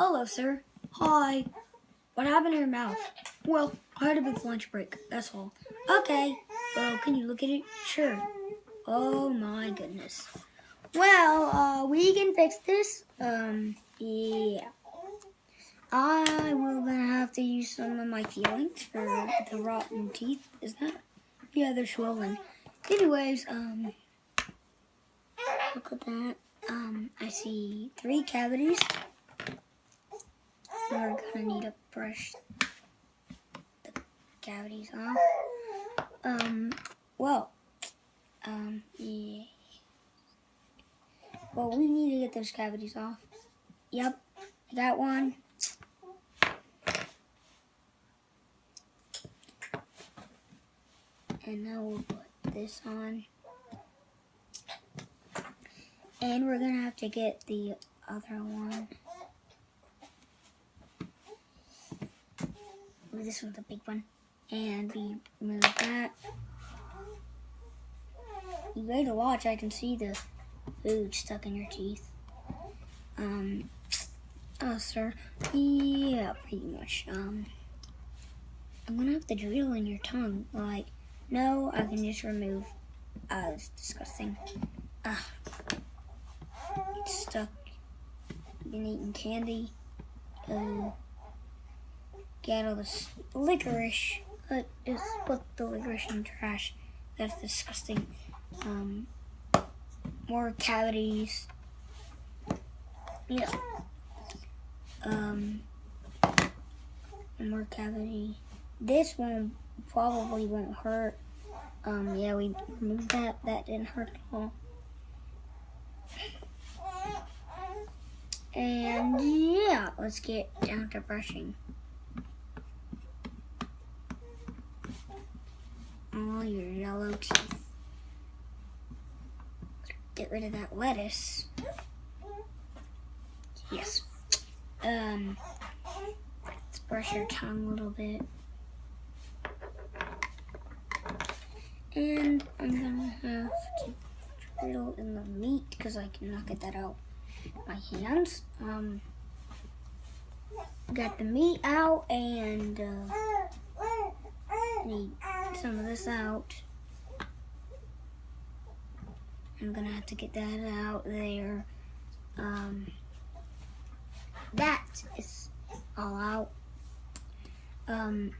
Hello, sir. Hi. What happened to your mouth? Well, I had a big lunch break, that's all. Okay. Well, can you look at it? Sure. Oh my goodness. Well, we can fix this. Yeah. I will gonna have to use some of my feelings for the rotten teeth. Is that? Yeah, they're swollen. Anyways, look at that. I see 3 cavities. We're gonna need to brush the cavities off. Yeah. Well, we need to get those cavities off. Yep, I got one. And now we'll put this on. And we're gonna have to get the other one. Ooh, this one's a big one. And we remove that. You better watch, I can see the food stuck in your teeth. Sir. Yeah, pretty much. I'm gonna have to drill in your tongue. Like, no, I can just remove. It's disgusting. It's stuck. You've been eating candy. Get all this licorice. Just put the licorice in the trash. That's disgusting. More cavities. Yeah. More cavity. This one probably won't hurt. Yeah, we removed that. That didn't hurt at all. And yeah, let's get down to brushing. All your yellow teeth. Get rid of that lettuce. Yes. Let's brush your tongue a little bit. And I'm gonna have to drill in the meat because I cannot get that out with my hands. Got the meat out and need some of this out. I'm gonna have to get that out there. That is all out. And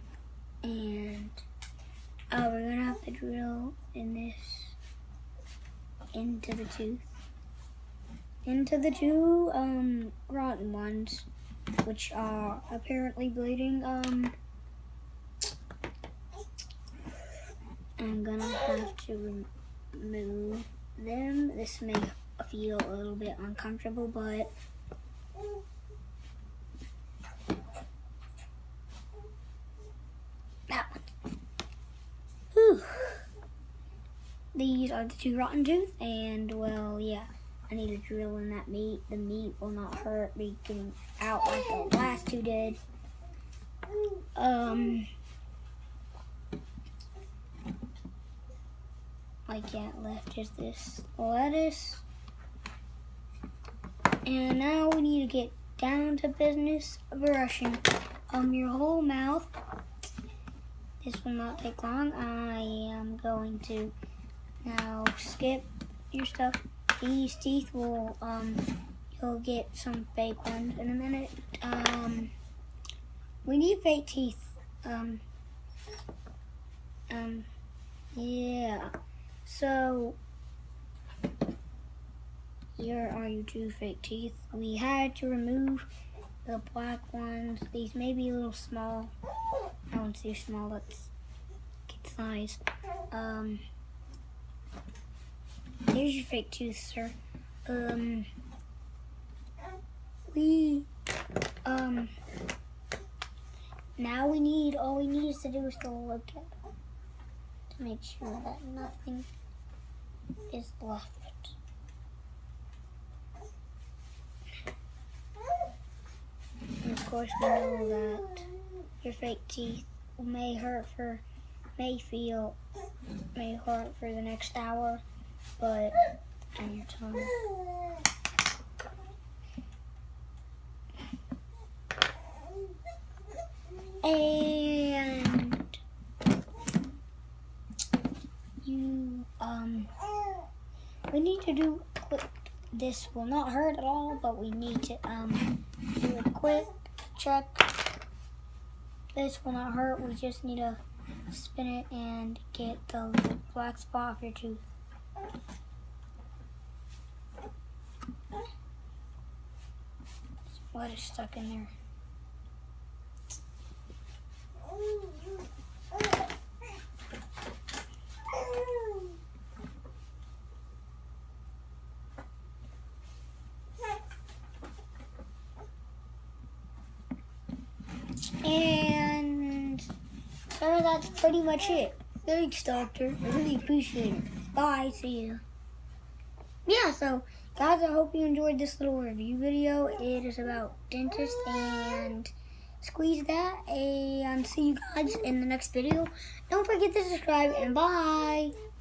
we're gonna have to drill in this into the tooth. Into the 2 rotten ones, which are apparently bleeding. I'm gonna have to remove them. This may feel a little bit uncomfortable, but that one. Whew. These are the 2 rotten teeth, and well, yeah, I need to drill in that meat. The meat will not hurt me getting out like the last 2 did. Like, yeah, left is this lettuce. And now we need to get down to business brushing your whole mouth. This will not take long. I am going to now skip your stuff. These teeth will, you'll get some fake ones in a minute. We need fake teeth. Yeah. So, here are your 2 fake teeth. We had to remove the black ones. These may be a little small. That one's too small. Let's get size. Here's your fake tooth, sir. Now all we need is to do is to look at it to make sure that nothing is left. And of course, we know that your fake teeth may hurt for the next hour, but on your tongue. And we need to do quick. This will not hurt at all, but we need to do a quick check. This will not hurt. We just need to spin it and get the little black spot off your tooth. What is stuck in there? And that's pretty much it. Thanks, Doctor. I really appreciate it. Bye. See ya. Yeah, so guys, I hope you enjoyed this little review video. It is about dentist and squeeze that. And see you guys in the next video. Don't forget to subscribe and bye.